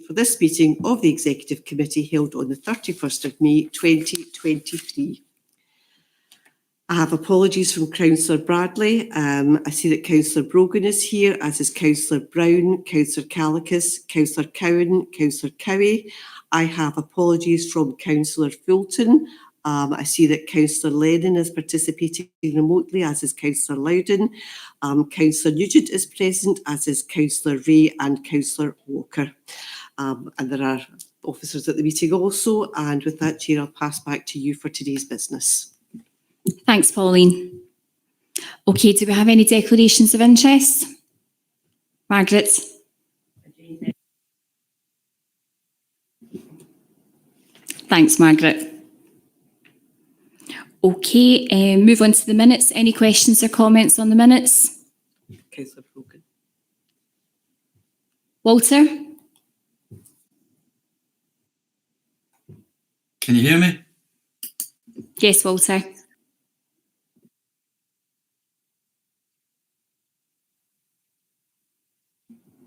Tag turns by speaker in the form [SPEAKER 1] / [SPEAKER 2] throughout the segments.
[SPEAKER 1] for this meeting of the Executive Committee held on the 31st of May 2023. I have apologies from Councillor Bradley. I see that Councillor Brogan is here, as is Councillor Brown, Councillor Calicis, Councillor Cowan, Councillor Cowie. I have apologies from Councillor Fulton. I see that Councillor Lennon is participating remotely, as is Councillor Loudon. Councillor Nugent is present, as is Councillor Ray and Councillor Walker. And there are officers at the meeting also. And with that, Chair, I'll pass back to you for today's business.
[SPEAKER 2] Thanks, Pauline. Okay, do we have any declarations of interest? Margaret? Thanks, Margaret. Okay, move on to the minutes. Any questions or comments on the minutes?
[SPEAKER 1] Councillor Brogan.
[SPEAKER 2] Walter?
[SPEAKER 3] Can you hear me?
[SPEAKER 2] Yes, Walter.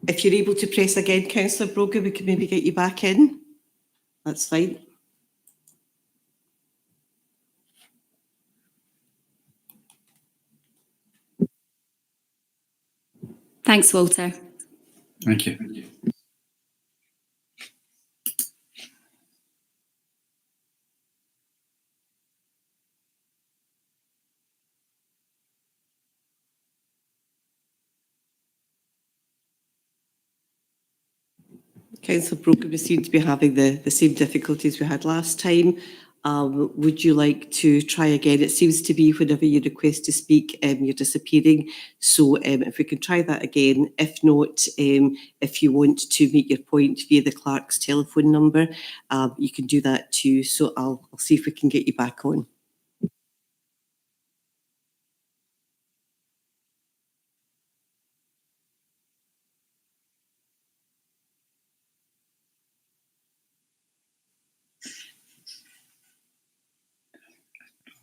[SPEAKER 1] If you're able to press again, Councillor Brogan, we can maybe get you back in. That's fine.
[SPEAKER 2] Thanks, Walter.
[SPEAKER 3] Thank you.
[SPEAKER 1] Councillor Brogan, we seem to be having the same difficulties we had last time. Would you like to try again? It seems to be whenever you request to speak, you're disappearing. So if we can try that again. If not, if you want to make your point via the clerk's telephone number, you can do that too. So I'll see if we can get you back on.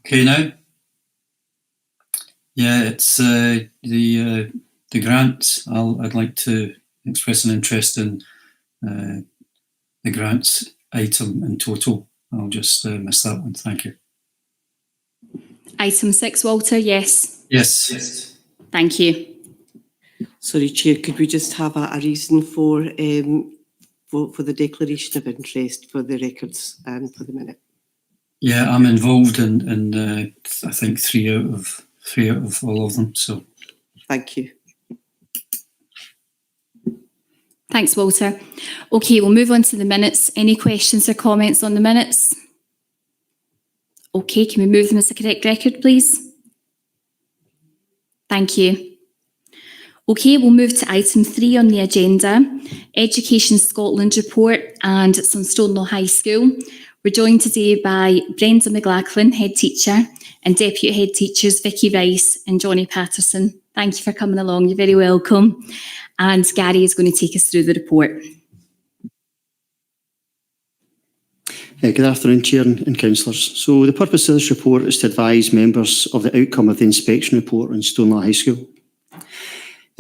[SPEAKER 3] Okay now? Yeah, it's the grant. I'd like to express an interest in the grants item in total. I'll just miss that one. Thank you.
[SPEAKER 2] Item 6, Walter, yes?
[SPEAKER 3] Yes.
[SPEAKER 2] Thank you.
[SPEAKER 1] Sorry, Chair, could we just have a reason for the declaration of interest for the records and for the minute?
[SPEAKER 3] Yeah, I'm involved in I think three out of all of them. So,
[SPEAKER 1] thank you.
[SPEAKER 2] Thanks, Walter. Okay, we'll move on to the minutes. Any questions or comments on the minutes? Okay, can we move them as the correct record, please? Thank you. Okay, we'll move to item 3 on the agenda, Education Scotland report and some Stonelaw High School. We're joined today by Brenda McLachlan, Head Teacher, and Deputy Head Teachers Vicky Rice and Johnny Patterson. Thank you for coming along, you're very welcome. And Gary is going to take us through the report.
[SPEAKER 4] Good afternoon, Chair and Councillors. So the purpose of this report is to advise members of the outcome of the inspection report on Stonelaw High School.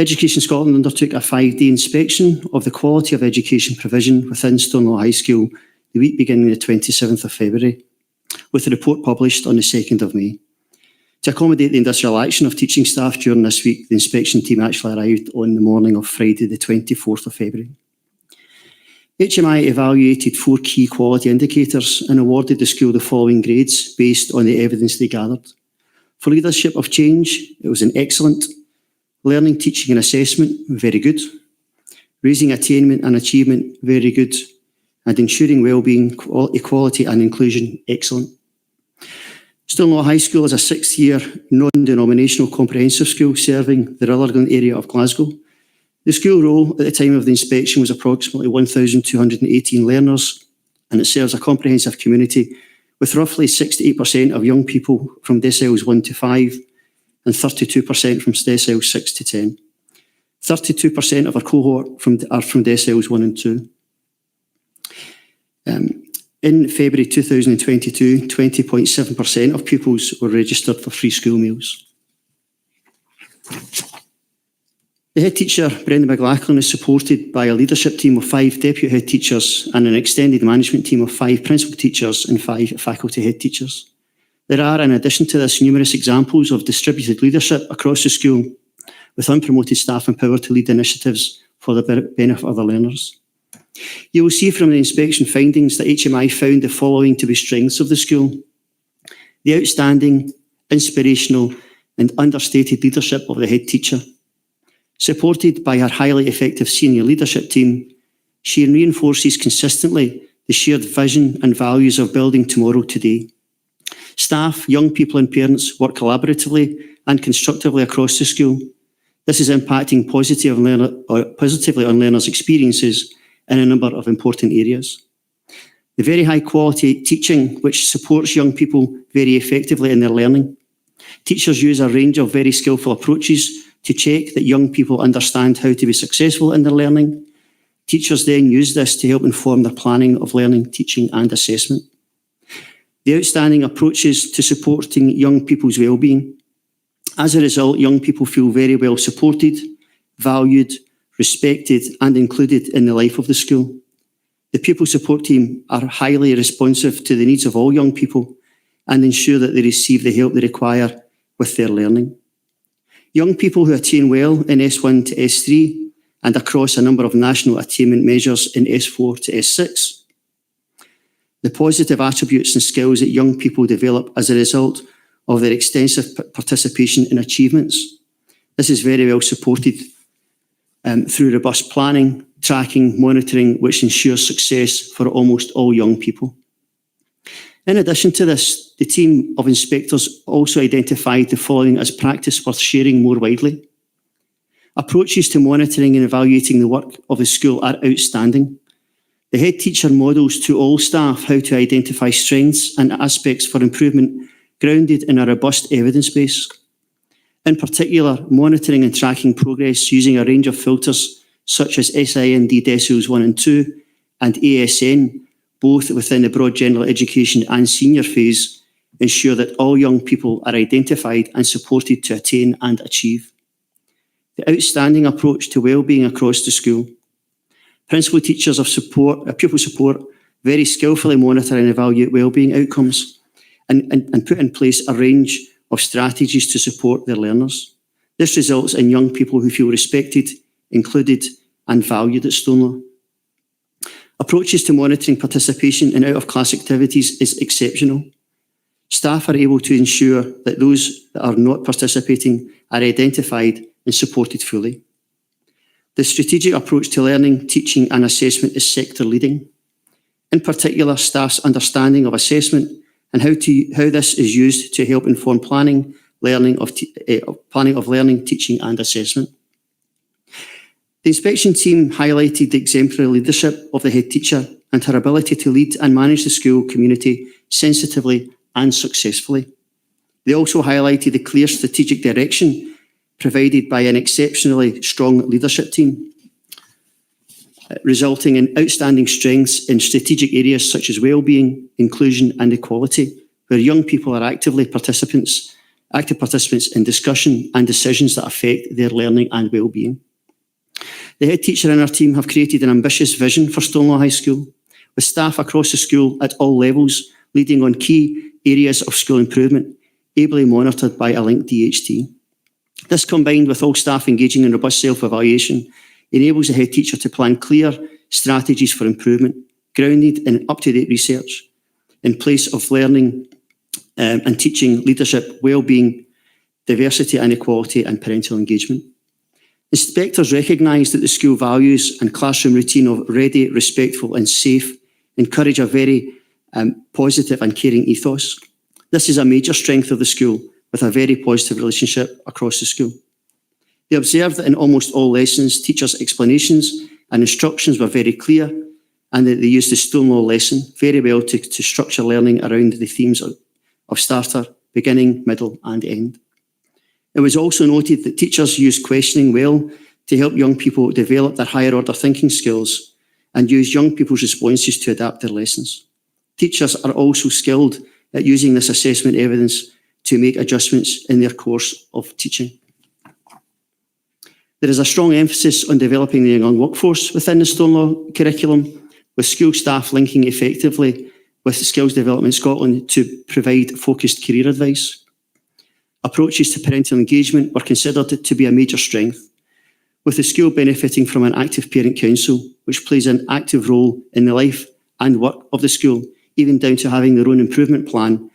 [SPEAKER 4] Education Scotland undertook a 5-day inspection of the quality of education provision within Stonelaw High School the week beginning the 27th of February, with the report published on the 2nd of May. To accommodate the industrial action of teaching staff during this week, the inspection team actually arrived on the morning of Friday the 24th of February. HMI evaluated 4 key quality indicators and awarded the school the following grades based on the evidence they gathered. For leadership of change, it was an excellent. Learning, teaching and assessment, very good. Raising attainment and achievement, very good. And ensuring wellbeing, equality and inclusion, excellent. Stonelaw High School is a 6-year non-denominational comprehensive school serving the Rutherglen area of Glasgow. The school roll at the time of the inspection was approximately 1,218 learners, and it serves a comprehensive community with roughly 68% of young people from deciles 1 to 5 and 32% from deciles 6 to 10. 32% of our cohort are from deciles 1 and 2. In February 2022, 20.7% of pupils were registered for free school meals. The head teacher, Brenda McLachlan, is supported by a leadership team of 5 deputy head teachers and an extended management team of 5 principal teachers and 5 faculty head teachers. There are, in addition to this, numerous examples of distributed leadership across the school, with unpromoted staff empowered to lead initiatives for the benefit of the learners. You will see from the inspection findings that HMI found the following to be strengths of the school: the outstanding, inspirational and understated leadership of the head teacher. Supported by her highly effective senior leadership team, she reinforces consistently the shared vision and values of building tomorrow today. Staff, young people and parents work collaboratively and constructively across the school. This is impacting positively on learners' experiences in a number of important areas. The very high quality teaching which supports young people very effectively in their learning. Teachers use a range of very skillful approaches to check that young people understand how to be successful in their learning. Teachers then use this to help inform their planning of learning, teaching and assessment. The outstanding approaches to supporting young people's well-being. As a result, young people feel very well supported, valued, respected and included in the life of the school. The pupil support team are highly responsive to the needs of all young people and ensure that they receive the help they require with their learning. Young people who attain well in S1 to S3 and across a number of national attainment measures in S4 to S6. The positive attributes and skills that young people develop as a result of their extensive participation in achievements. This is very well supported through robust planning, tracking, monitoring, which ensures success for almost all young people. In addition to this, the team of inspectors also identified the following as practice worth sharing more widely. Approaches to monitoring and evaluating the work of the school are outstanding. The head teacher models to all staff how to identify strengths and aspects for improvement grounded in a robust evidence base. In particular, monitoring and tracking progress using a range of filters such as SIMD Deciles 1 and 2 and ASN, both within the broad general education and senior phase, ensure that all young people are identified and supported to attain and achieve. The outstanding approach to wellbeing across the school. Principal teachers of pupil support very skillfully monitor and evaluate wellbeing outcomes and put in place a range of strategies to support their learners. This results in young people who feel respected, included and valued at Stonelaw. Approaches to monitoring participation in out-of-class activities is exceptional. Staff are able to ensure that those that are not participating are identified and supported fully. The strategic approach to learning, teaching and assessment is sector leading. In particular, staff's understanding of assessment and how this is used to help inform planning of learning, teaching and assessment. The inspection team highlighted the exemplary leadership of the head teacher and her ability to lead and manage the school community sensitively and successfully. They also highlighted the clear strategic direction provided by an exceptionally strong leadership team, resulting in outstanding strengths in strategic areas such as wellbeing, inclusion and equality, where young people are active participants in discussion and decisions that affect their learning and wellbeing. The head teacher and her team have created an ambitious vision for Stonelaw High School, with staff across the school at all levels leading on key areas of school improvement, ably monitored by a linked DHT. This, combined with all staff engaging in robust self-evaluation, enables the head teacher to plan clear strategies for improvement, grounded in up-to-date research, in place of learning and teaching, leadership, wellbeing, diversity and equality and parental engagement. Inspectors recognise that the school values and classroom routine of ready, respectful and safe encourage a very positive and caring ethos. This is a major strength of the school, with a very positive relationship across the school. They observed that in almost all lessons, teachers' explanations and instructions were very clear, and that they used the Stonelaw lesson very well to structure learning around the themes of starter, beginning, middle and end. It was also noted that teachers used questioning well to help young people develop their higher order thinking skills and use young people's responses to adapt their lessons. Teachers are also skilled at using this assessment evidence to make adjustments in their course of teaching. There is a strong emphasis on developing the young workforce within the Stonelaw curriculum, with school staff linking effectively with Skills Development Scotland to provide focused career advice. Approaches to parental engagement were considered to be a major strength, with the school benefiting from an active parent council, which plays an active role in the life and work of the school, even down to having their own improvement plan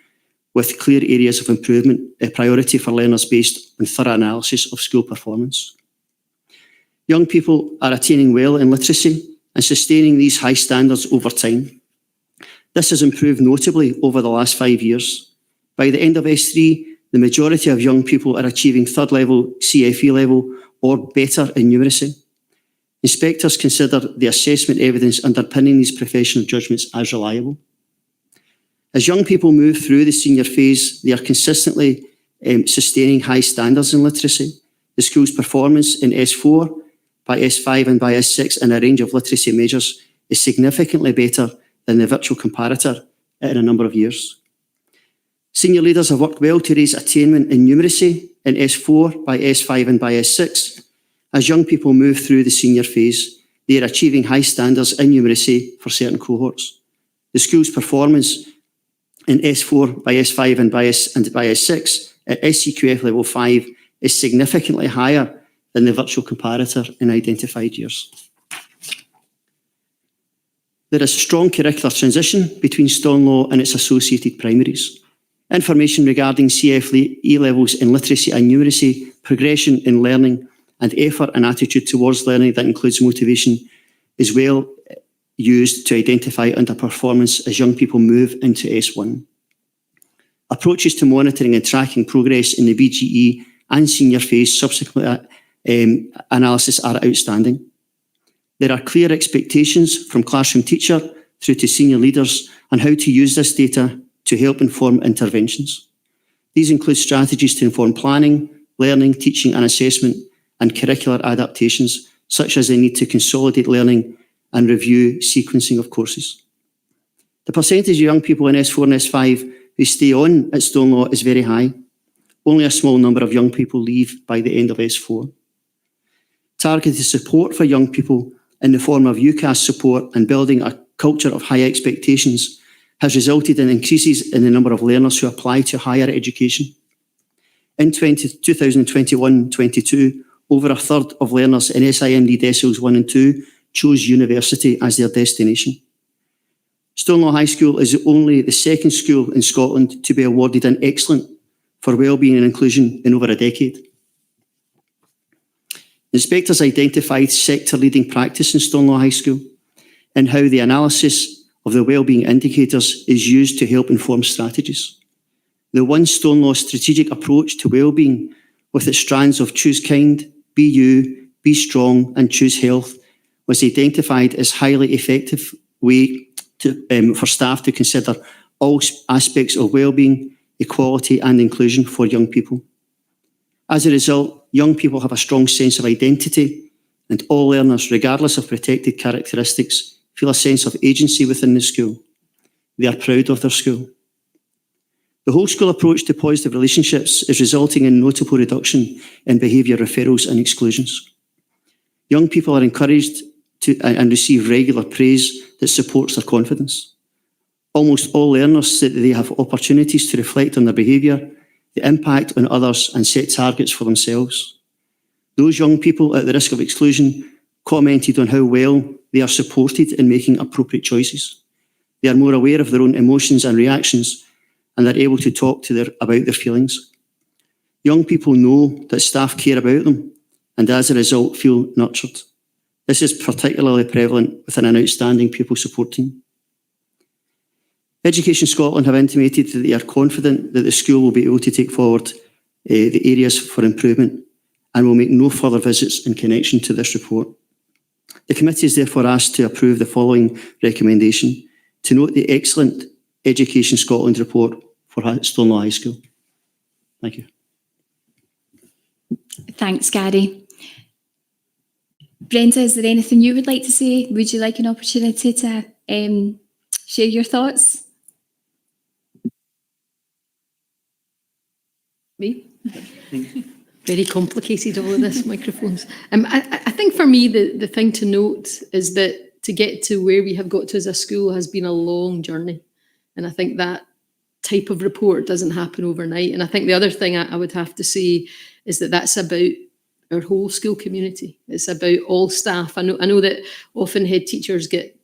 [SPEAKER 4] with clear areas of improvement, a priority for learners based on thorough analysis of school performance. Young people are attaining well in literacy and sustaining these high standards over time. This has improved notably over the last 5 years. By the end of S3, the majority of young people are achieving third level CFE level or better in numeracy. Inspectors consider the assessment evidence underpinning these professional judgments as reliable. As young people move through the senior phase, they are consistently sustaining high standards in literacy. The school's performance in S4, by S5 and by S6 in a range of literacy measures is significantly better than the virtual comparator in a number of years. Senior leaders have worked well to raise attainment in numeracy in S4, by S5 and by S6. As young people move through the senior phase, they are achieving high standards in numeracy for certain cohorts. The school's performance in S4, by S5 and by S6 at SCQF level 5 is significantly higher than the virtual comparator in identified years. There is strong curricular transition between Stonelaw and its associated primaries. Information regarding CFE levels in literacy and numeracy, progression in learning, and effort and attitude towards learning that includes motivation is well used to identify underperformance as young people move into S1. Approaches to monitoring and tracking progress in the BGE and senior phase subsequent analysis are outstanding. There are clear expectations from classroom teacher through to senior leaders on how to use this data to help inform interventions. These include strategies to inform planning, learning, teaching and assessment, and curricular adaptations, such as the need to consolidate learning and review sequencing of courses. The percentage of young people in S4 and S5 who stay on at Stonelaw is very high. Only a small number of young people leave by the end of S4. Targeted support for young people in the form of UCAS support and building a culture of high expectations has resulted in increases in the number of learners who apply to higher education. In 2021-22, over a third of learners in SIMD Decils 1 and 2 chose university as their destination. Stonelaw High School is only the second school in Scotland to be awarded an Excellent for Wellbeing and Inclusion in over a decade. Inspectors identified sector-leading practice in Stonelaw High School and how the analysis of the wellbeing indicators is used to help inform strategies. The One Stonelaw strategic approach to wellbeing, with its strands of Choose Kind, Be You, Be Strong and Choose Health, was identified as highly effective way for staff to consider all aspects of wellbeing, equality and inclusion for young people. As a result, young people have a strong sense of identity, and all learners, regardless of protected characteristics, feel a sense of agency within the school. They are proud of their school. The whole school approach to positive relationships is resulting in notable reduction in behaviour referrals and exclusions. Young people are encouraged to and receive regular praise that supports their confidence. Almost all learners say that they have opportunities to reflect on their behaviour, the impact on others and set targets for themselves. Those young people at the risk of exclusion commented on how well they are supported in making appropriate choices. They are more aware of their own emotions and reactions, and are able to talk about their feelings. Young people know that staff care about them, and as a result feel nurtured. This is particularly prevalent within an outstanding pupil support team. Education Scotland have intimated that they are confident that the school will be able to take forward the areas for improvement and will make no further visits in connection to this report. The committee is therefore asked to approve the following recommendation: to note the excellent Education Scotland report for Stonelaw High School. Thank you.
[SPEAKER 2] Thanks, Gary. Brenda, is there anything you would like to say? Would you like an opportunity to share your thoughts?
[SPEAKER 5] Me? very complicated, all of this, microphones. I think for me, the thing to note is that to get to where we have got to as a school has been a long journey. And I think that type of report doesn't happen overnight. And I think the other thing I would have to say is that that's about our whole school community. It's about all staff. I know that often head teachers get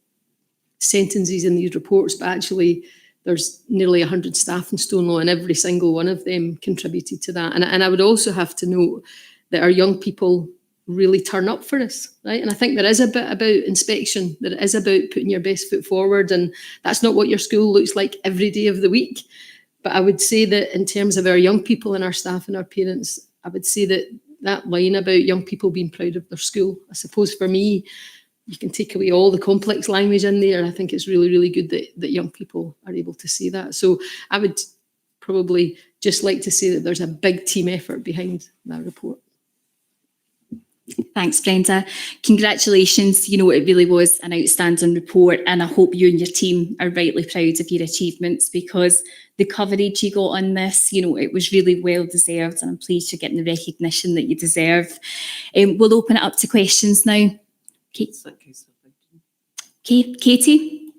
[SPEAKER 5] sentences in these reports, but actually there's nearly 100 staff in Stonelaw, and every single one of them contributed to that. And I would also have to note that our young people really turn up for us, right? And I think there is a bit about inspection, that it is about putting your best foot forward, and that's not what your school looks like every day of the week. But I would say that in terms of our young people and our staff and our parents, I would say that line about young people being proud of their school, I suppose for me, you can take away all the complex language in there. I think it's really, really good that young people are able to see that. So I would probably just like to say that there's a big team effort behind that report.
[SPEAKER 2] Thanks, Brenda. Congratulations. You know, it really was an outstanding report, and I hope you and your team are rightly proud of your achievements, because the coverage you got on this, you know, it was really well deserved, and I'm pleased you're getting the recognition that you deserve. We'll open it up to questions now. Okay, Katie?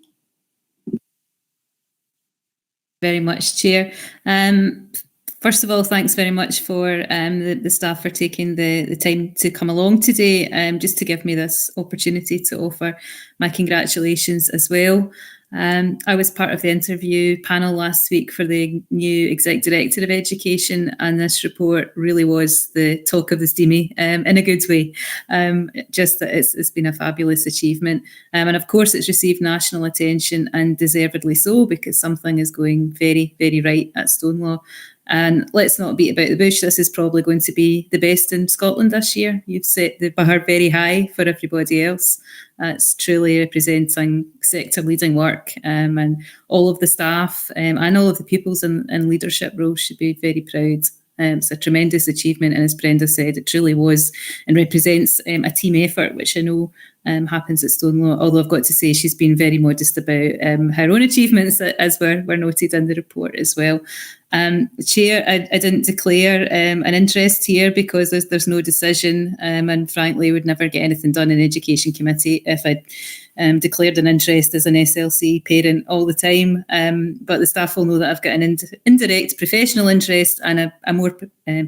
[SPEAKER 6] Very much, Chair. First of all, thanks very much for the staff for taking the time to come along today, just to give me this opportunity to offer my congratulations as well. I was part of the interview panel last week for the new Exec Director of Education, and this report really was the talk of the steamy, in a good way. Just that it's been a fabulous achievement. And of course, it's received national attention, and deservedly so, because something is going very, very right at Stonelaw. And let's not beat about the bush. This is probably going to be the best in Scotland this year. You've set the bar very high for everybody else. It's truly representing sector-leading work, and all of the staff and all of the pupils in leadership roles should be very proud. It's a tremendous achievement, and as Brenda said, it truly was and represents a team effort, which I know happens at Stonelaw, although I've got to say she's been very modest about her own achievements, as were noted in the report as well. Chair, I didn't declare an interest here because there's no decision, and frankly would never get anything done in Education Committee if I'd declared an interest as an SLC parent all the time. But the staff will know that I've got an indirect professional interest and a more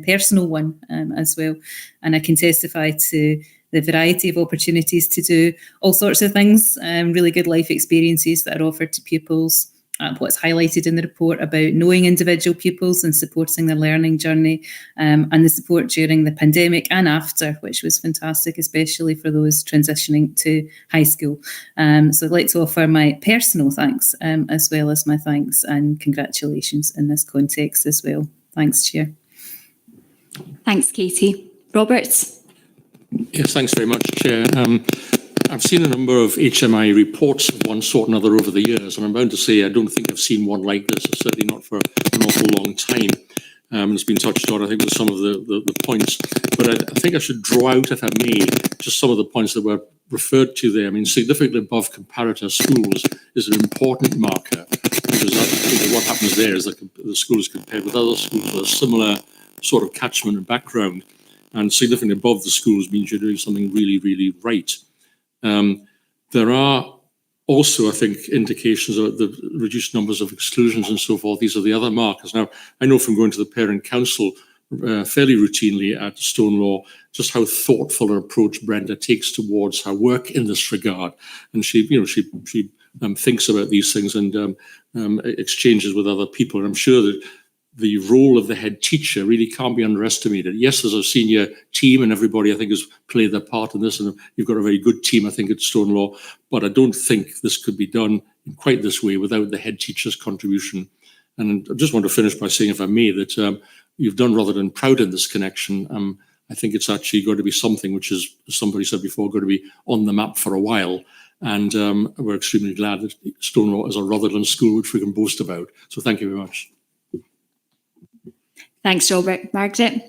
[SPEAKER 6] personal one as well. And I can testify to the variety of opportunities to do all sorts of things, really good life experiences that are offered to pupils. What's highlighted in the report about knowing individual pupils and supporting their learning journey, and the support during the pandemic and after, which was fantastic, especially for those transitioning to high school. So I'd like to offer my personal thanks, as well as my thanks and congratulations in this context as well. Thanks, Chair.
[SPEAKER 2] Thanks, Katie. Robert?
[SPEAKER 7] Yes, thanks very much, Chair. I've seen a number of HMI reports of one sort or another over the years, and I'm bound to say I don't think I've seen one like this, certainly not for an awful long time. It's been touched on, I think, with some of the points. But I think I should draw out, if I may, just some of the points that were referred to there. I mean, significantly above comparator schools is an important marker, because what happens there is that the school is compared with other schools with a similar sort of catchment and background, and significantly above the schools means you're doing something really, really right. There are also, I think, indications of the reduced numbers of exclusions and so forth. These are the other markers. Now, I know from going to the Parent Council fairly routinely at Stonelaw just how thoughtful an approach Brenda takes towards her work in this regard. And she thinks about these things and exchanges with other people. And I'm sure that the role of the head teacher really can't be underestimated. Yes, there's a senior team and everybody, I think, has played their part in this, and you've got a very good team, I think, at Stonelaw, but I don't think this could be done in quite this way without the head teacher's contribution. And I just want to finish by saying, if I may, that you've done Rutherglen proud in this connection. I think it's actually got to be something which is, as somebody said before, going to be on the map for a while. And we're extremely glad that Stonelaw is a Rutherglen school which we can boast about. So thank you very much.
[SPEAKER 2] Thanks, Robert. Margaret?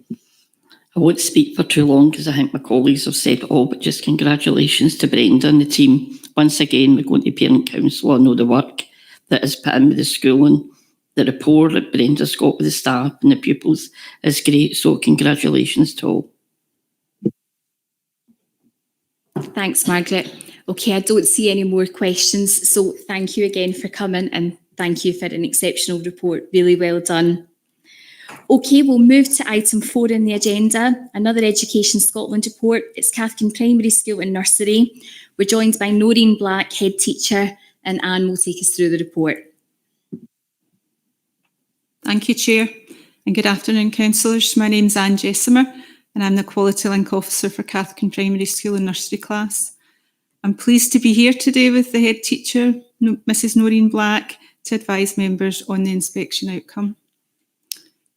[SPEAKER 8] I won't speak for too long because I think my colleagues have said it all, but just congratulations to Brenda and the team. Once again, we're going to Parent Council. I know the work that is put in with the school, and the rapport that Brenda's got with the staff and the pupils is great. So congratulations to all.
[SPEAKER 2] Thanks, Margaret. Okay, I don't see any more questions, so thank you again for coming and thank you for an exceptional report. Really well done. Okay, we'll move to item 4 in the agenda, another Education Scotland report. It's Cathkin Primary School and Nursery. We're joined by Noreen Black, Head Teacher, and Anne will take us through the report.
[SPEAKER 9] Thank you, Chair, and good afternoon, councillors. My name's Anne Jessimer, and I'm the Quality Link Officer for Cathkin Primary School and Nursery class. I'm pleased to be here today with the Head Teacher, Mrs Noreen Black, to advise members on the inspection outcome.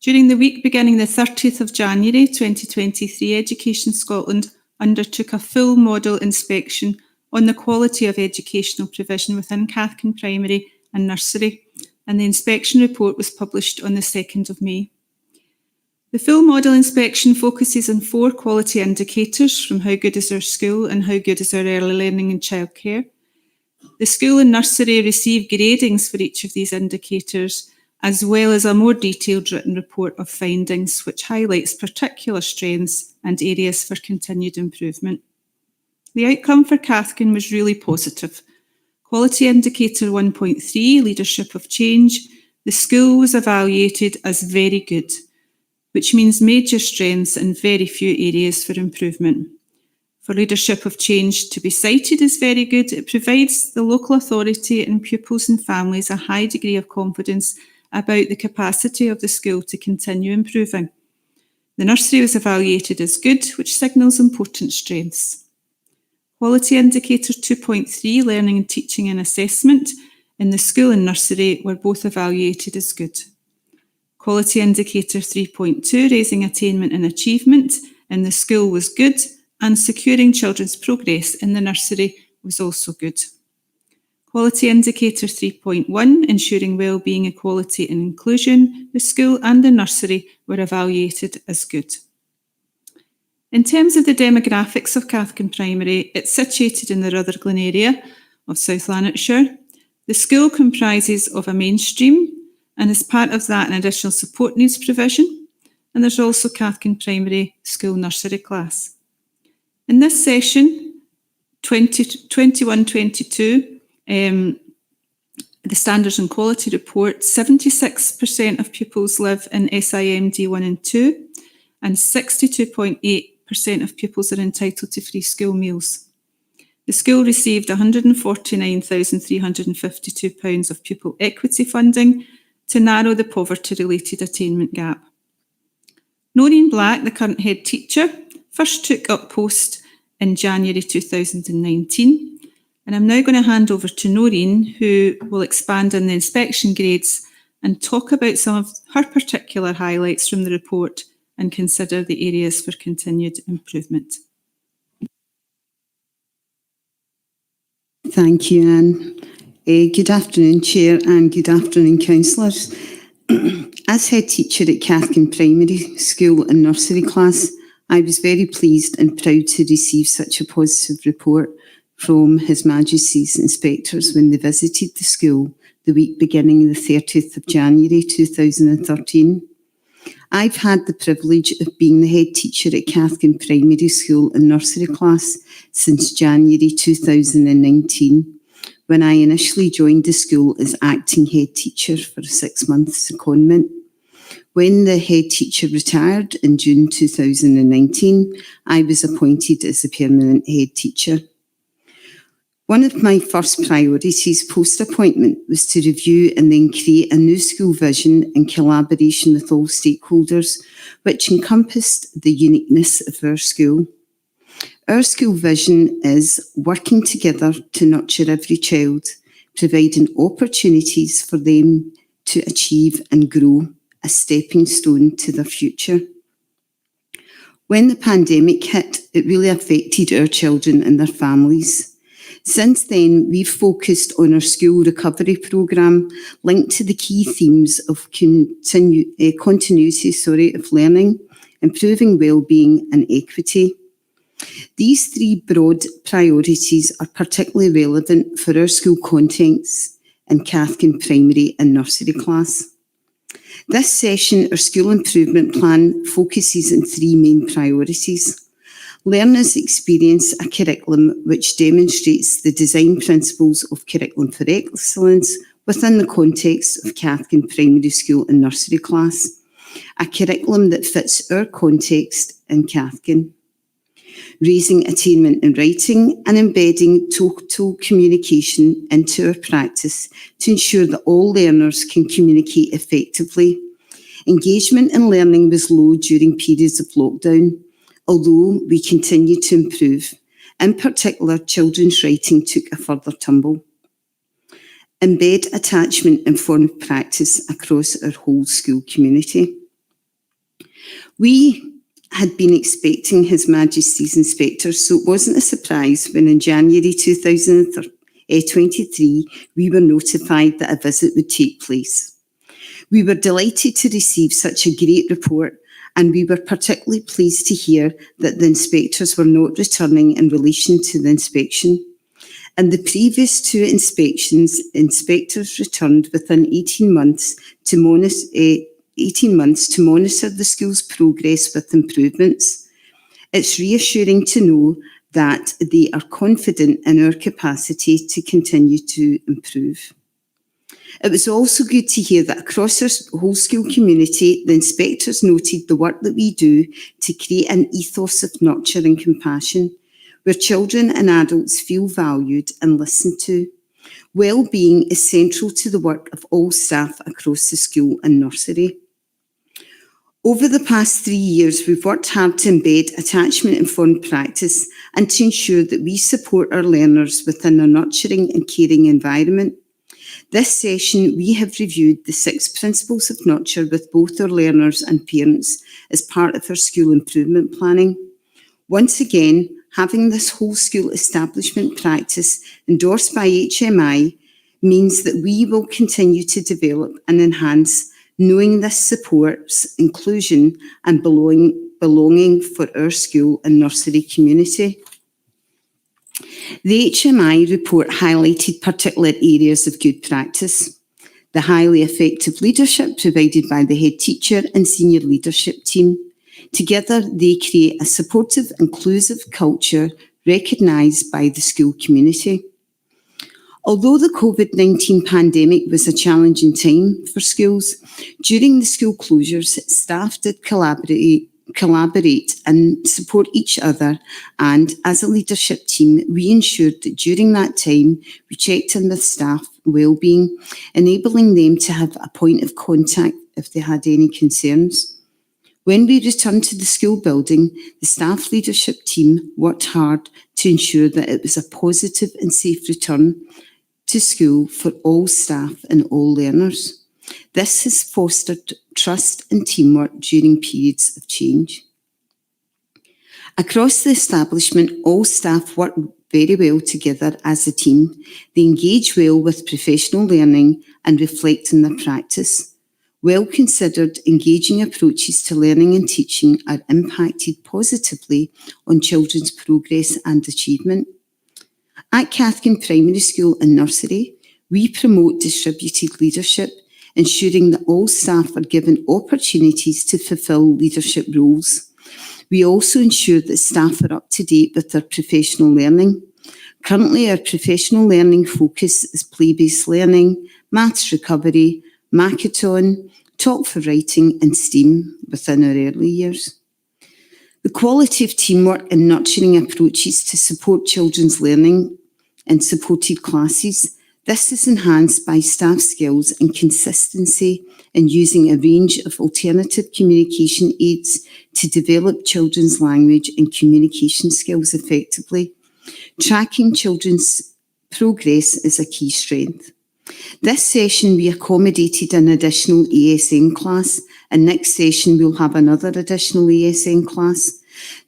[SPEAKER 9] During the week beginning the 30th of January 2023, Education Scotland undertook a full model inspection on the quality of educational provision within Cathkin Primary and Nursery, and the inspection report was published on the 2nd of May. The full model inspection focuses on 4 quality indicators, from how good is our school and how good is our early learning and childcare. The school and nursery receive gradings for each of these indicators, as well as a more detailed written report of findings, which highlights particular strengths and areas for continued improvement. The outcome for Cathkin was really positive. Quality indicator 1.3, leadership of change, the school was evaluated as very good, which means major strengths and very few areas for improvement. For leadership of change to be cited as very good, it provides the local authority and pupils and families a high degree of confidence about the capacity of the school to continue improving. The nursery was evaluated as good, which signals important strengths. Quality indicator 2.3, learning and teaching and assessment, in the school and nursery were both evaluated as good. Quality indicator 3.2, raising attainment and achievement, in the school was good, and securing children's progress in the nursery was also good. Quality indicator 3.1, ensuring wellbeing, equality and inclusion, the school and the nursery were evaluated as good. In terms of the demographics of Cathkin Primary, it's situated in the Rutherglen area of South Lanarkshire. The school comprises of a mainstream, and as part of that, an additional support needs provision, and there's also Cathkin Primary School Nursery class. In this session, 21-22, the Standards and Quality Report, 76% of pupils live in SIMD 1 and 2, and 62.8% of pupils are entitled to free school meals. The school received £149,352 of pupil equity funding to narrow the poverty-related attainment gap. Noreen Black, the current head teacher, first took up post in January 2019, and I'm now going to hand over to Noreen, who will expand on the inspection grades and talk about some of her particular highlights from the report and consider the areas for continued improvement.
[SPEAKER 10] Thank you, Anne. Good afternoon, Chair, and good afternoon, councillors. As head teacher at Cathkin Primary School and Nursery class, I was very pleased and proud to receive such a positive report from His Majesty's inspectors when they visited the school the week beginning the 30th of January 2013. I've had the privilege of being the head teacher at Cathkin Primary School and Nursery class since January 2019, when I initially joined the school as acting head teacher for a 6-month secondment. When the head teacher retired in June 2019, I was appointed as the permanent head teacher. One of my first priorities post-appointment was to review and then create a new school vision in collaboration with all stakeholders, which encompassed the uniqueness of our school. Our school vision is working together to nurture every child, providing opportunities for them to achieve and grow, a stepping stone to their future. When the pandemic hit, it really affected our children and their families. Since then, we've focused on our school recovery programme linked to the key themes of continuity of learning, improving wellbeing and equity. These 3 broad priorities are particularly relevant for our school contents in Cathkin Primary and Nursery class. This session, our school improvement plan focuses on three main priorities. Learners experience a curriculum which demonstrates the design principles of Curriculum for Excellence within the context of Cathkin Primary School and Nursery class, a curriculum that fits our context in Cathkin. Raising attainment in writing and embedding total communication into our practice to ensure that all learners can communicate effectively. Engagement in learning was low during periods of lockdown, although we continue to improve. In particular, children's writing took a further tumble. Embed attachment-informed practice across our whole school community. We had been expecting His Majesty's inspectors, so it wasn't a surprise when in January 2023 we were notified that a visit would take place. We were delighted to receive such a great report, and we were particularly pleased to hear that the inspectors were not returning in relation to the inspection. In the previous two inspections, inspectors returned within 18 months to monitor the school's progress with improvements. It's reassuring to know that they are confident in our capacity to continue to improve. It was also good to hear that across our whole school community, the inspectors noted the work that we do to create an ethos of nurture and compassion, where children and adults feel valued and listened to. Well-being is central to the work of all staff across the school and nursery. Over the past 3 years, we've worked hard to embed attachment-informed practice and to ensure that we support our learners within a nurturing and caring environment. This session, we have reviewed the 6 principles of nurture with both our learners and parents as part of our school improvement planning. Once again, having this whole school establishment practice endorsed by HMI means that we will continue to develop and enhance, knowing this supports inclusion and belonging for our school and nursery community. The HMI report highlighted particular areas of good practice. The highly effective leadership provided by the head teacher and senior leadership team. Together, they create a supportive, inclusive culture recognised by the school community. Although the COVID-19 pandemic was a challenging time for schools, during the school closures, staff did collaborate and support each other, and as a leadership team, we ensured that during that time, we checked in with staff wellbeing, enabling them to have a point of contact if they had any concerns. When we returned to the school building, the staff leadership team worked hard to ensure that it was a positive and safe return to school for all staff and all learners. This has fostered trust and teamwork during periods of change. Across the establishment, all staff work very well together as a team. They engage well with professional learning and reflect on their practice. Well-considered, engaging approaches to learning and teaching are impacted positively on children's progress and achievement. At Cathkin Primary School and Nursery, we promote distributed leadership, ensuring that all staff are given opportunities to fulfil leadership roles. We also ensure that staff are up to date with their professional learning. Currently, our professional learning focus is play-based learning, maths recovery, Makaton, Talk for Writing and STEAM within our early years. The quality of teamwork and nurturing approaches to support children's learning in supported classes. This is enhanced by staff skills and consistency in using a range of alternative communication aids to develop children's language and communication skills effectively. Tracking children's progress is a key strength. This session we accommodated an additional ASN class, and next session we'll have another additional ASN class.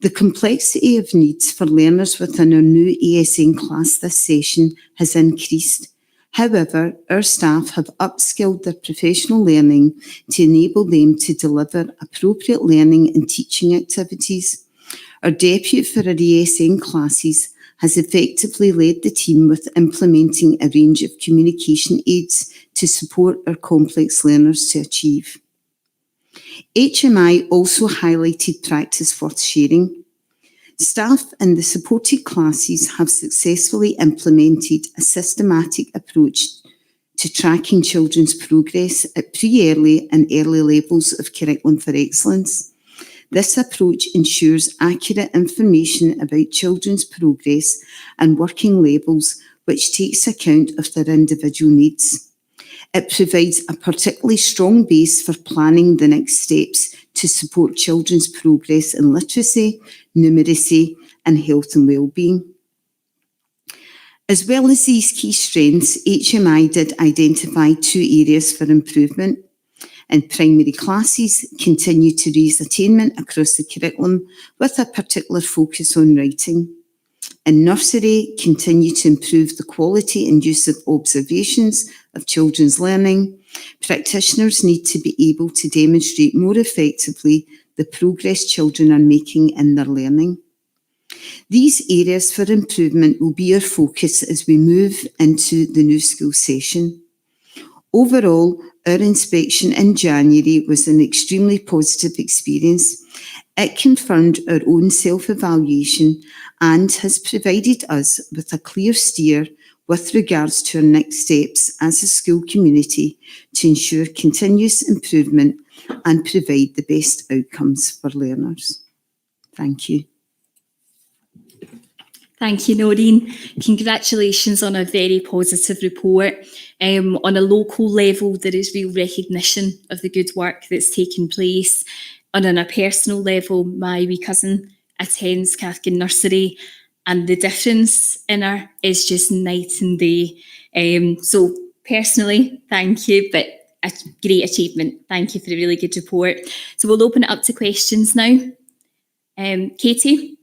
[SPEAKER 10] The complexity of needs for learners within our new ASN class this session has increased. However, our staff have upskilled their professional learning to enable them to deliver appropriate learning and teaching activities. Our deputy for our ASN classes has effectively led the team with implementing a range of communication aids to support our complex learners to achieve. HMI also highlighted practice worth sharing. Staff in the supported classes have successfully implemented a systematic approach to tracking children's progress at pre-early and early levels of curriculum for excellence. This approach ensures accurate information about children's progress and working levels, which takes account of their individual needs. It provides a particularly strong base for planning the next steps to support children's progress in literacy, numeracy, and health and wellbeing. As well as these key strengths, HMI did identify 2 areas for improvement. In primary classes, continue to raise attainment across the curriculum with a particular focus on writing. In nursery, continue to improve the quality and use of observations of children's learning. Practitioners need to be able to demonstrate more effectively the progress children are making in their learning. These areas for improvement will be our focus as we move into the new school session. Overall, our inspection in January was an extremely positive experience. It confirmed our own self-evaluation and has provided us with a clear steer with regards to our next steps as a school community to ensure continuous improvement and provide the best outcomes for learners. Thank you.
[SPEAKER 2] Thank you, Noreen. Congratulations on a very positive report. On a local level, there is real recognition of the good work that's taken place. And on a personal level, my wee cousin attends Cathkin Nursery, and the difference in her is just night and day. So personally, thank you, but a great achievement. Thank you for a really good report. So we'll open it up to questions now. Katie?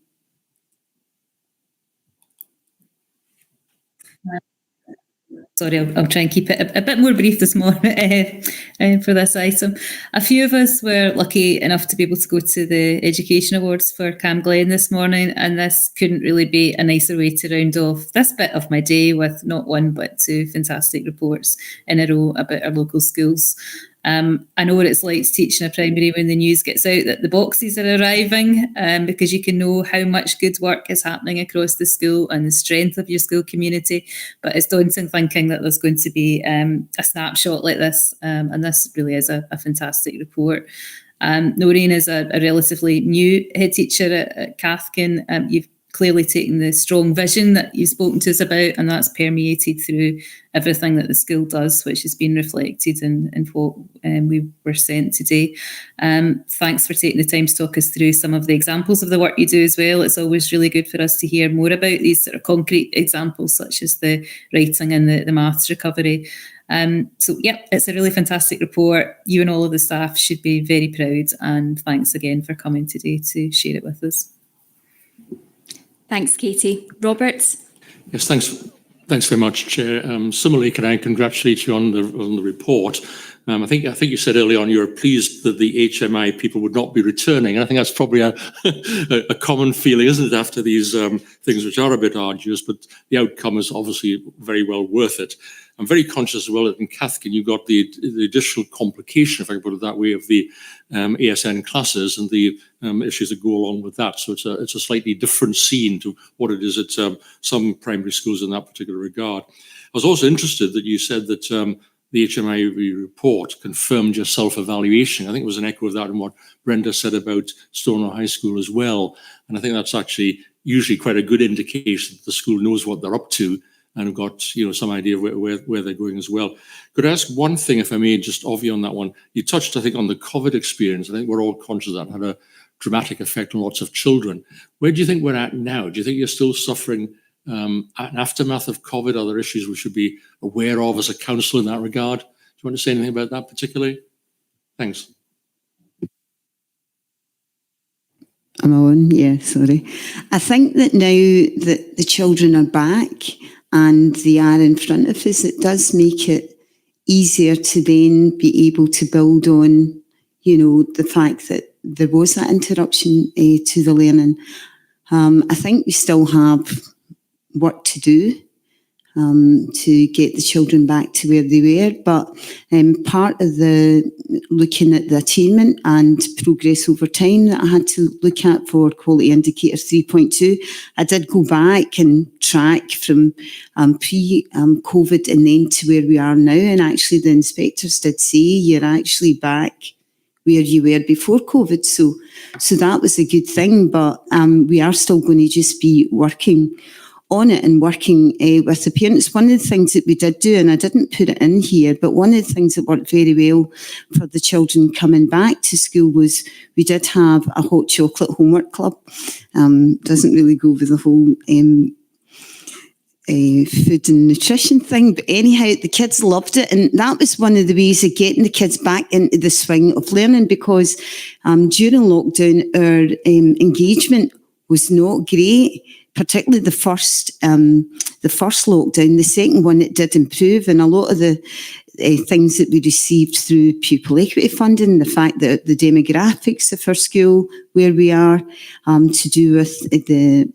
[SPEAKER 6] Sorry, I'll try and keep it a bit more brief this morning for this item. A few of us were lucky enough to be able to go to the Education Awards for Cambuslang this morning, and this couldn't really be a nicer way to round off this bit of my day with not 1 but 2 fantastic reports in a row about our local schools. I know what it's like to teach in a primary when the news gets out that the boxes are arriving, because you can know how much good work is happening across the school and the strength of your school community. But it's daunting thinking that there's going to be a snapshot like this, and this really is a fantastic report. Noreen is a relatively new head teacher at Cathkin. You've clearly taken the strong vision that you've spoken to us about, and that's permeated through everything that the school does, which has been reflected in what we were sent today. Thanks for taking the time to talk us through some of the examples of the work you do as well. It's always really good for us to hear more about these sort of concrete examples, such as the writing and the maths recovery. So yeah, it's a really fantastic report. You and all of the staff should be very proud, and thanks again for coming today to share it with us.
[SPEAKER 2] Thanks, Katie. Robert?
[SPEAKER 7] Yes, thanks very much, Chair. Similarly, can I congratulate you on the report? I think you said early on you were pleased that the HMI people would not be returning. And I think that's probably a common feeling, isn't it, after these things which are a bit arduous, but the outcome is obviously very well worth it. I'm very conscious as well that in Cathkin you got the additional complication, if I can put it that way, of the ASN classes and the issues that go along with that. So it's a slightly different scene to what it is at some primary schools in that particular regard. I was also interested that you said that the HMI report confirmed your self-evaluation. I think it was an echo of that in what Brenda said about Stoneham High School as well. And I think that's actually usually quite a good indication that the school knows what they're up to and have got some idea of where they're going as well. Could I ask one thing, if I may, just of you on that one? You touched, I think, on the COVID experience. I think we're all conscious of that had a dramatic effect on lots of children. Where do you think we're at now? Do you think you're still suffering an aftermath of COVID? Are there issues we should be aware of as a council in that regard? Do you want to say anything about that particularly? Thanks.
[SPEAKER 10] I'm on, yeah, sorry. I think that now that the children are back and they are in front of us, it does make it easier to then be able to build on, the fact that there was that interruption to the learning. I think we still have work to do. to get the children back to where they were. But part of the looking at the attainment and progress over time that I had to look at for quality indicator 3.2, I did go back and track from pre-COVID and then to where we are now. And actually the inspectors did say you're actually back where you were before COVID. So that was a good thing, but we are still going to just be working on it and working with the parents. One of the things that we did do, and I didn't put it in here, but one of the things that worked very well for the children coming back to school was we did have a hot chocolate homework club. Doesn't really go with the whole food and nutrition thing, but anyhow, the kids loved it, and that was one of the ways of getting the kids back into the swing of learning, because during lockdown our engagement was not great, particularly the first lockdown. The second one, it did improve, and a lot of the things that we received through pupil equity funding, the fact that the demographics of our school, where we are, to do with the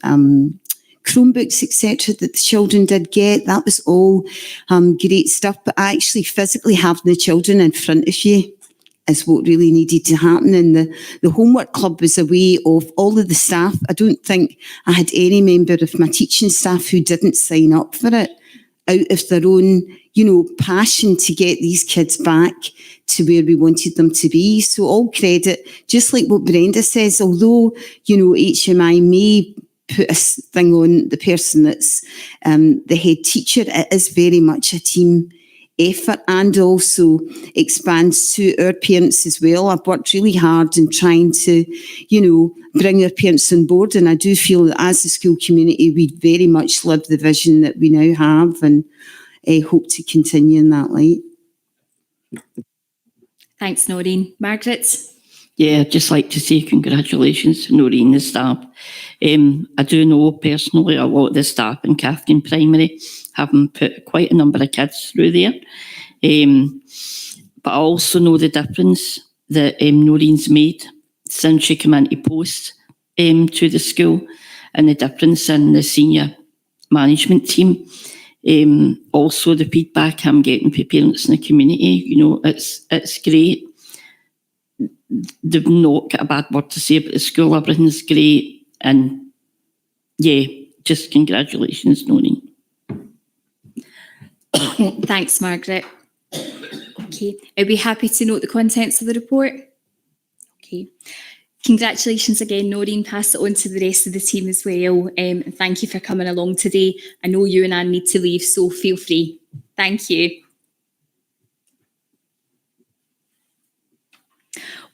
[SPEAKER 10] Chromebooks, etc., that the children did get, that was all great stuff. But actually physically having the children in front of you is what really needed to happen. And the homework club was a way of all of the staff. I don't think I had any member of my teaching staff who didn't sign up for it out of their own, passion to get these kids back to where we wanted them to be. So all credit, just like what Brenda says, although, HMI may put a thing on the person that's the head teacher, it is very much a team effort, and also expands to our parents as well. I've worked really hard in trying to, bring our parents on board, and I do feel that as a school community, we very much live the vision that we now have, and hope to continue in that light.
[SPEAKER 2] Thanks, Noreen. Margaret?
[SPEAKER 8] Yeah, I'd just like to say congratulations to Noreen and the staff. I do know personally a lot of the staff in Cathkin Primary, having put quite a number of kids through there. But I also know the difference that Noreen's made since she came into post to the school, and the difference in the senior management team. Also the feedback I'm getting from parents in the community, it's great. They've not got a bad word to say about the school. Everything's great, and yeah, just congratulations, Noreen.
[SPEAKER 2] Thanks, Margaret. Okay, are we happy to note the contents of the report? Okay. Congratulations again, Noreen. Pass it on to the rest of the team as well. And thank you for coming along today. I know you and Anne need to leave, so feel free. Thank you.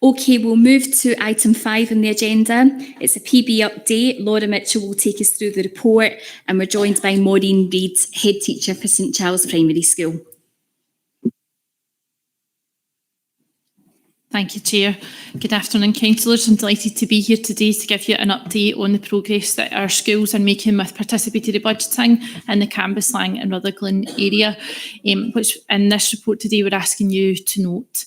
[SPEAKER 2] Okay, we'll move to item 5 on the agenda. It's a PB update. Laura Mitchell will take us through the report, and we're joined by Maureen Reid, Head Teacher for St Charles Primary School.
[SPEAKER 11] Thank you, Chair. Good afternoon, councillors. I'm delighted to be here today to give you an update on the progress that our schools are making with participatory budgeting in the Cambuslang and Rutherglen area, which in this report today we're asking you to note.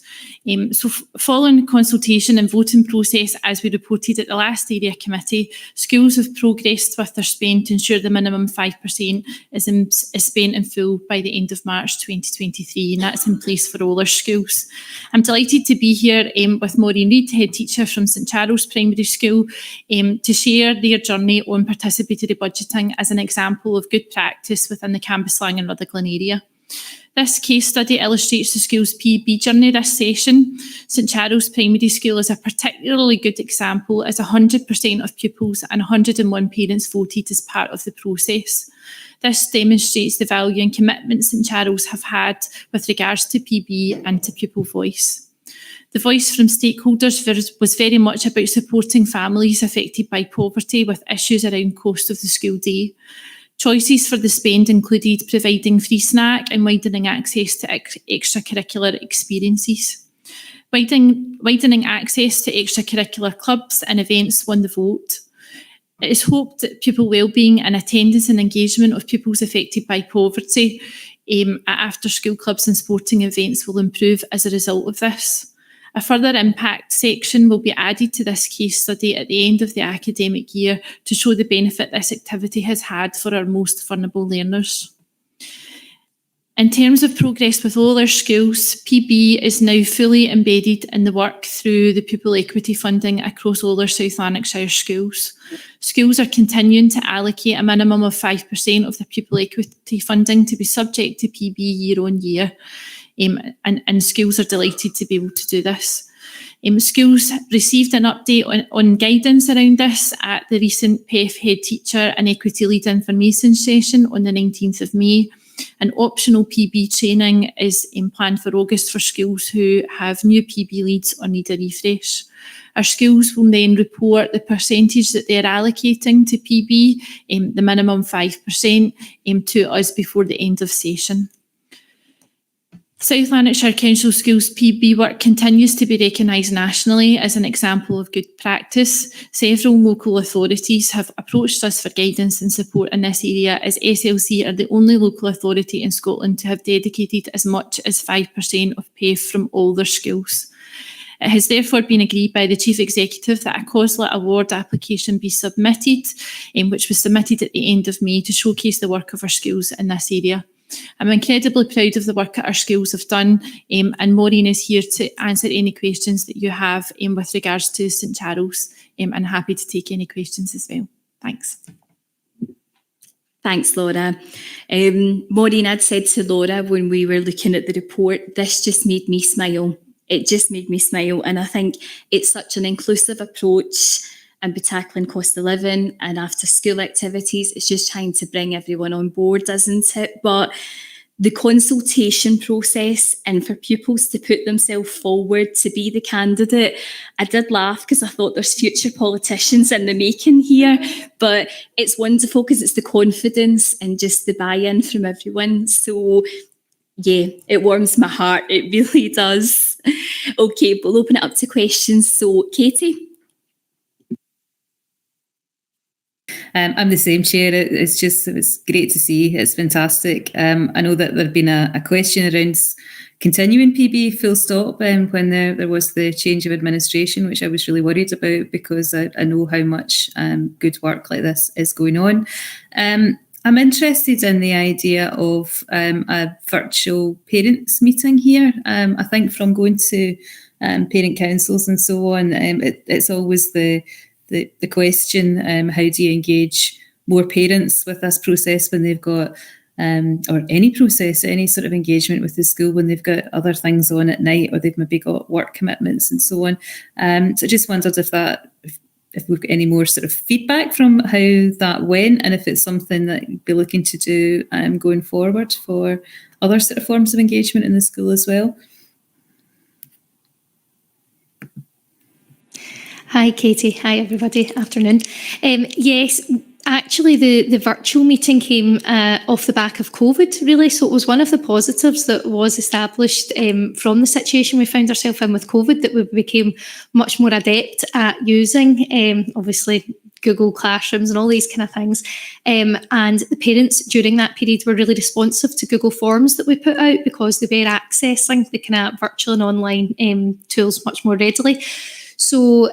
[SPEAKER 11] Following consultation and voting process, as we reported at the last area committee, schools have progressed with their spend to ensure the minimum 5% is spent in full by the end of March 2023, and that's in place for all our schools. I'm delighted to be here with Maureen Reid, Head Teacher from St Charles Primary School, to share their journey on participatory budgeting as an example of good practice within the Cambuslang and Rutherglen area. This case study illustrates the school's PB journey this session. St Charles Primary School is a particularly good example, as 100% of pupils and 101 parents voted as part of the process. This demonstrates the value and commitment St Charles have had with regards to PB and to pupil voice. The voice from stakeholders was very much about supporting families affected by poverty with issues around cost of the school day. Choices for the spend included providing free snack and widening access to extracurricular experiences. Widening access to extracurricular clubs and events won the vote. It is hoped that pupil wellbeing and attendance and engagement of pupils affected by poverty at after-school clubs and sporting events will improve as a result of this. A further impact section will be added to this case study at the end of the academic year to show the benefit this activity has had for our most vulnerable learners. In terms of progress with all our schools, PB is now fully embedded in the work through the pupil equity funding across all our South Lanarkshire schools. Schools are continuing to allocate a minimum of 5% of their pupil equity funding to be subject to PB year on year, and schools are delighted to be able to do this. Schools received an update on guidance around this at the recent PEF Head Teacher and Equity Lead Information session on the 19th of May. And optional PB training is planned for August for schools who have new PB leads or need a refresh. Our schools will then report the percentage that they're allocating to PB, the minimum 5%, to us before the end of session. South Lanarkshire Council Schools PB work continues to be recognised nationally as an example of good practice. Several local authorities have approached us for guidance and support in this area, as SLC are the only local authority in Scotland to have dedicated as much as 5% of PEF from all their schools. It has therefore been agreed by the Chief Executive that a COSLA award application be submitted, which was submitted at the end of May to showcase the work of our schools in this area. I'm incredibly proud of the work that our schools have done, and Maureen is here to answer any questions that you have with regards to St Charles, and happy to take any questions as well. Thanks.
[SPEAKER 2] Thanks, Laura. Maureen had said to Laura when we were looking at the report, this just made me smile. It just made me smile, and I think it's such an inclusive approach, and be tackling cost of living and after school activities. It's just trying to bring everyone on board, isn't it? But the consultation process and for pupils to put themselves forward to be the candidate, I did laugh because I thought there's future politicians in the making here, but it's wonderful because it's the confidence and just the buy-in from everyone. So yeah, it warms my heart. It really does. Okay, we'll open it up to questions. So Katie?
[SPEAKER 6] I'm the same, Chair. It was great to see. It's fantastic. I know that there'd been a question around continuing PB full stop when there was the change of administration, which I was really worried about because I know how much good work like this is going on. I'm interested in the idea of a virtual parents meeting here. I think from going to parent councils and so on, it's always the question, how do you engage more parents with this process when they've got, or any process, any sort of engagement with the school when they've got other things on at night or they've maybe got work commitments and so on. So I just wondered if we've got any more sort of feedback from how that went and if it's something that you'd be looking to do going forward for other sort of forms of engagement in the school as well.
[SPEAKER 12] Hi, Katie. Hi, everybody. Afternoon. Yes, actually, the virtual meeting came off the back of COVID, really. So it was one of the positives that was established from the situation we found ourselves in with COVID, that we became much more adept at using, obviously, Google Classrooms and all these kind of things. And the parents during that period were really responsive to Google Forms that we put out because they were accessing the kind of virtual and online tools much more readily. So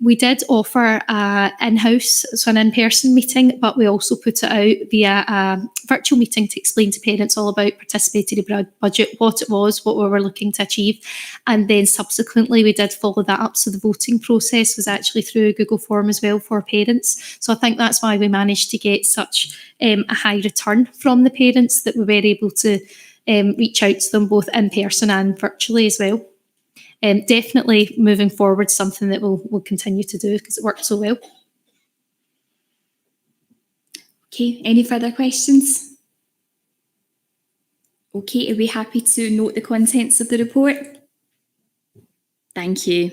[SPEAKER 12] we did offer an in-house, so an in-person meeting, but we also put it out via a virtual meeting to explain to parents all about participatory budget, what it was, what we were looking to achieve. And then subsequently we did follow that up. So the voting process was actually through a Google form as well for parents. So I think that's why we managed to get such a high return from the parents, that we were able to reach out to them both in person and virtually as well. Definitely moving forward, something that we'll continue to do because it worked so well.
[SPEAKER 2] Okay, any further questions? Okay, are we happy to note the contents of the report? Thank you.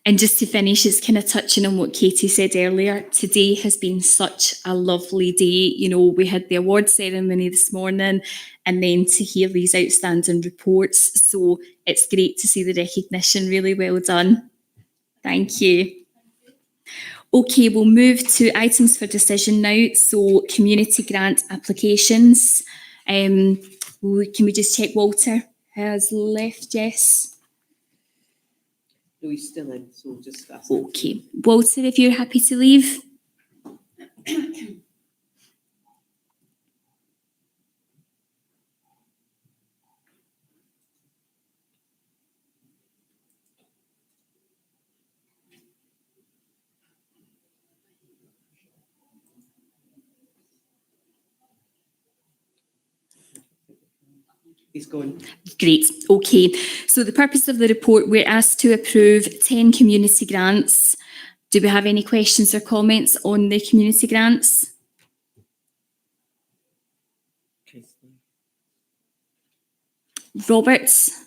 [SPEAKER 2] And just to finish, it's kind of touching on what Katie said earlier. Today has been such a lovely day. You know, we had the award ceremony this morning and then to hear these outstanding reports. So it's great to see the recognition. Really well done. Thank you. Okay, we'll move to items for decision now. So community grant applications. Can we just check Walter has left? Yes.
[SPEAKER 1] No, he's still in, so just ask.
[SPEAKER 2] Okay. Walter, if you're happy to leave.
[SPEAKER 1] He's gone.
[SPEAKER 2] Great. Okay. So the purpose of the report, we're asked to approve 10 community grants. Do we have any questions or comments on the community grants? Roberts?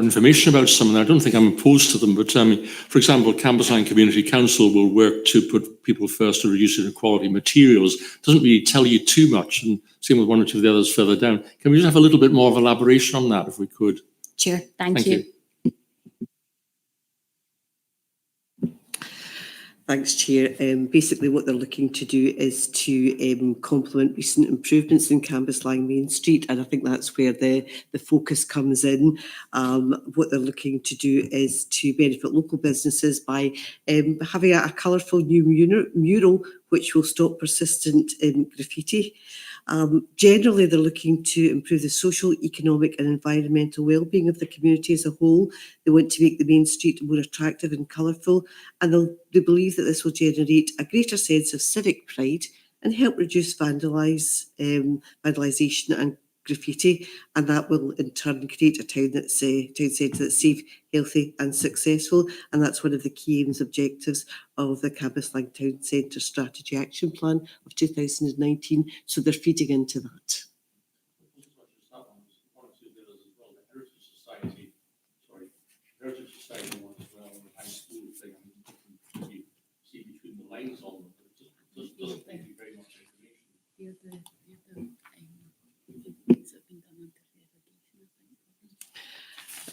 [SPEAKER 7] Information about some, and I don't think I'm opposed to them, but for example, Cambuslang Community Council will work to put people first to reduce inequality materials. Doesn't really tell you too much, and same with one or two of the others further down. Can we just have a little bit more of elaboration on that if we could?
[SPEAKER 2] Sure, thank
[SPEAKER 7] Thank
[SPEAKER 2] you.
[SPEAKER 7] you.
[SPEAKER 1] Thanks, Chair. Basically, what they're looking to do is to complement recent improvements in Cambuslang Main Street, and I think that's where the focus comes in. What they're looking to do is to benefit local businesses by having a colourful new mural which will stop persistent graffiti. Generally, they're looking to improve the social, economic and environmental well-being of the community as a whole. They want to make the main street more attractive and colourful, and they believe that this will generate a greater sense of civic pride and help reduce vandalisation and graffiti, and that will in turn create a town centre that's safe, healthy and successful, and that's one of the key aims objectives of the Cambuslang Town Centre Strategy Action Plan of 2019, so they're feeding into that.
[SPEAKER 7] Heritage Society one as well, the high school thing, you see between the lines on them, but it doesn't give you very much information.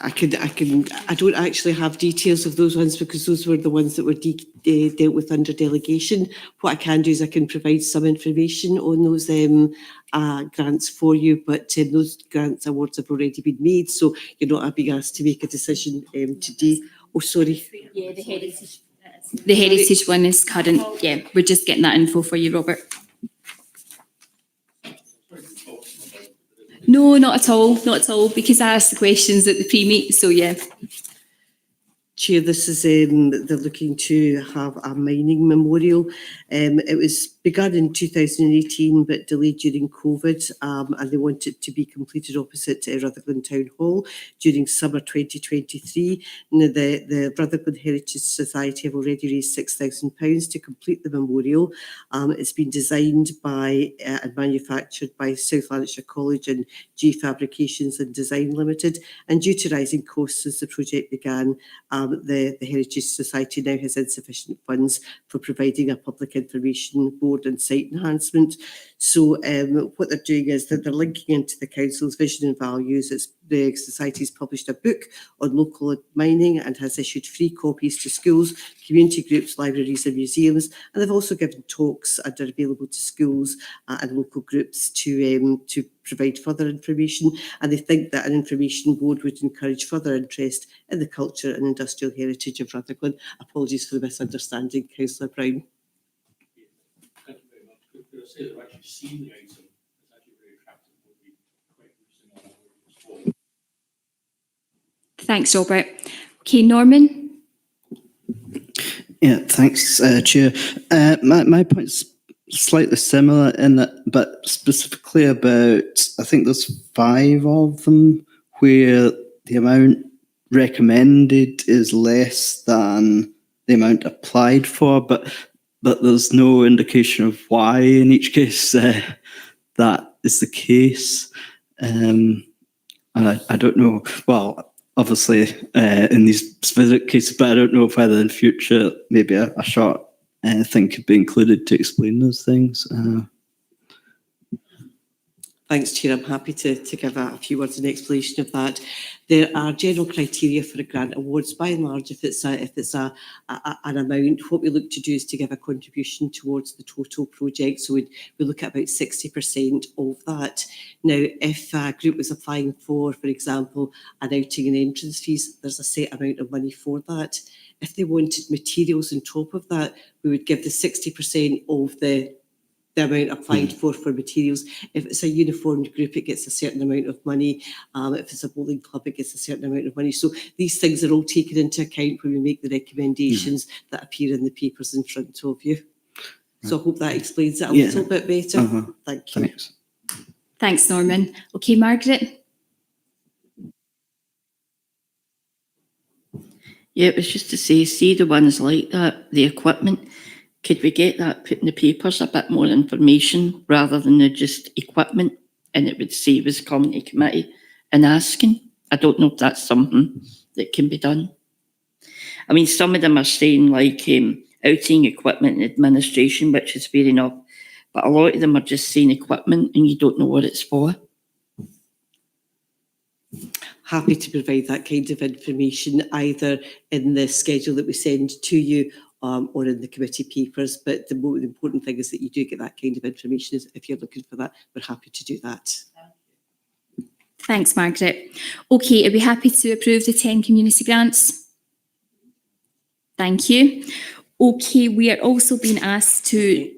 [SPEAKER 1] I don't actually have details of those ones because those were the ones that were dealt with under delegation. What I can do is I can provide some information on those grants for you, but those grants awards have already been made, so you're not being asked to make a decision today. Oh, sorry.
[SPEAKER 2] Yeah, the heritage one is current. Yeah, we're just getting that info for you, Robert. No, not at all, because I asked the questions at the pre-meet, so yeah.
[SPEAKER 1] Chair, this is, they're looking to have a mining memorial. It was begun in 2018 but delayed during COVID, and they want it to be completed opposite Rutherglen Town Hall during summer 2023. Now, the Rutherglen Heritage Society have already raised £6,000 to complete the memorial. It's been designed by and manufactured by South Lanarkshire College and G Fabrications and Design Limited, and due to rising costs since the project began, the Heritage Society now has insufficient funds for providing a public information board and site enhancement. So what they're doing is that they're linking into the council's vision and values. The Society's published a book on local mining and has issued free copies to schools, community groups, libraries and museums, and they've also given talks and are available to schools and local groups to provide further information, and they think that an information board would encourage further interest in the culture and industrial heritage of Rutherglen. Apologies for the misunderstanding, Councillor Brown.
[SPEAKER 7] Thank you very much. Could I say that I've actually seen the item? It's actually very attractive. Would be quite interesting on that.
[SPEAKER 2] Thanks, Robert. Okay, Norman.
[SPEAKER 13] Yeah, thanks, Chair. My point's slightly similar in that, but specifically about, I think there's 5 of them where the amount recommended is less than the amount applied for, but there's no indication of why in each case that is the case. And I don't know, well, obviously in these specific cases, but I don't know whether in future maybe a short thing could be included to explain those things.
[SPEAKER 1] Thanks, Chair. I'm happy to give a few words in explanation of that. There are general criteria for a grant awards. By and large, if it's an amount, what we look to do is to give a contribution towards the total project. So we look at about 60% of that. Now, if a group was applying for example, an outing and entrance fees, there's a set amount of money for that. If they wanted materials on top of that, we would give the 60% of the amount applied for materials. If it's a uniformed group, it gets a certain amount of money. If it's a bowling club, it gets a certain amount of money. So these things are all taken into account when we make the recommendations that appear in the papers in front of you. So I hope that explains it a little bit better. Thank you.
[SPEAKER 13] Thanks.
[SPEAKER 2] Thanks, Norman. Okay, Margaret.
[SPEAKER 8] Yeah, it was just to say, see the ones like that, the equipment, could we get that put in the papers, a bit more information rather than the just equipment? And it would save us coming to committee and asking. I don't know if that's something that can be done. I mean, some of them are saying like outing equipment and administration, which is fair enough. But a lot of them are just saying equipment and you don't know what it's for.
[SPEAKER 1] Happy to provide that kind of information either in the schedule that we send to you or in the committee papers. But the important thing is that you do get that kind of information. If you're looking for that, we're happy to do that.
[SPEAKER 2] Thanks, Margaret. Okay, are we happy to approve the 10 community grants? Thank you. Okay, we are also being asked to...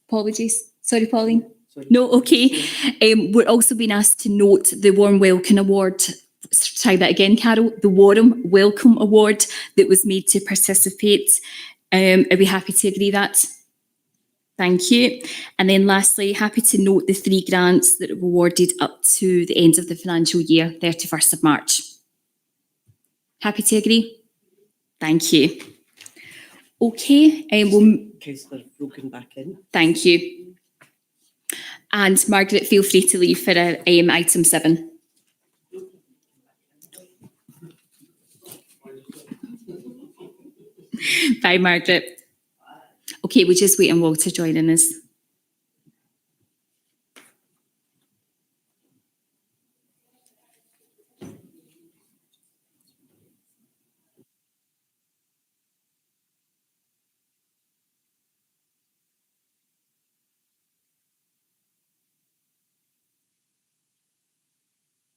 [SPEAKER 2] Apologies. Sorry, Pauline. No, okay. We're also being asked to note the Warm Welcome Award. Try that again, Carol. The Warm Welcome Award that was made to participate. Are we happy to agree that? Thank you. And then lastly, happy to note the 3 grants that were awarded up to the end of the financial year, 31st of March. Happy to agree? Thank you. Okay.
[SPEAKER 1] Councillor Brogan back in.
[SPEAKER 2] Thank you. And Margaret, feel free to leave for item 7. Bye, Margaret. Okay, we're just waiting Walter joining us.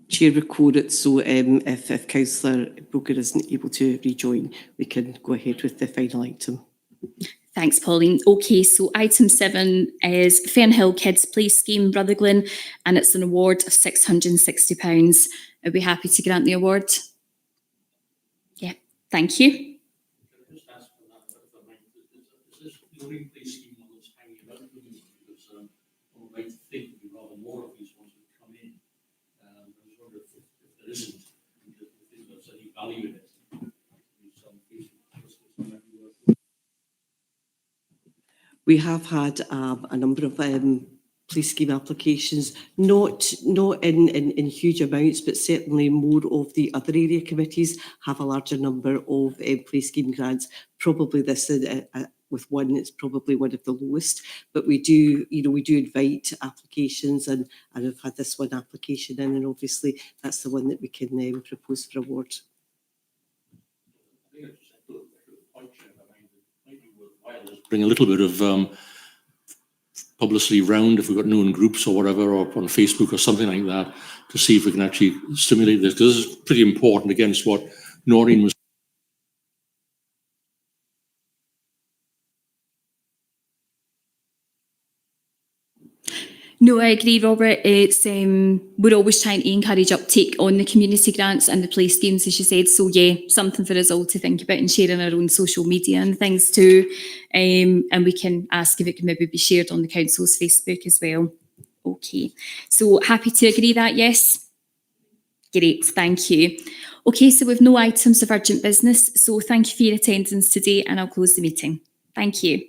[SPEAKER 1] Chair record it, so if Councillor Brogan isn't able to rejoin, we can go ahead with the final item.
[SPEAKER 2] Thanks, Pauline. Okay, so item 7 is Fernhill Kids Play Scheme, Rutherglen, and it's an award of £660. Are we happy to grant the award? Yeah, thank you.
[SPEAKER 1] We have had a number of police scheme applications, not in huge amounts, but certainly more of the other area committees have a larger number of police scheme grants. Probably this with one, it's probably one of the lowest, but we do invite applications and I've had this one application in, and obviously that's the one that we can propose for award.
[SPEAKER 7] Bring a little bit of publicity round if we've got known groups or whatever, or on Facebook or something like that, to see if we can actually stimulate this, because this is pretty important against what Noreen was.
[SPEAKER 2] No, I agree, Robert. It's we're always trying to encourage uptake on the community grants and the play schemes, as you said. So yeah, something for us all to think about and share on our own social media and things too. And we can ask if it can maybe be shared on the council's Facebook as well. Okay, so happy to agree that, yes? Great, thank you. Okay, so we've no items of urgent business. So thank you for your attendance today, and I'll close the meeting. Thank you.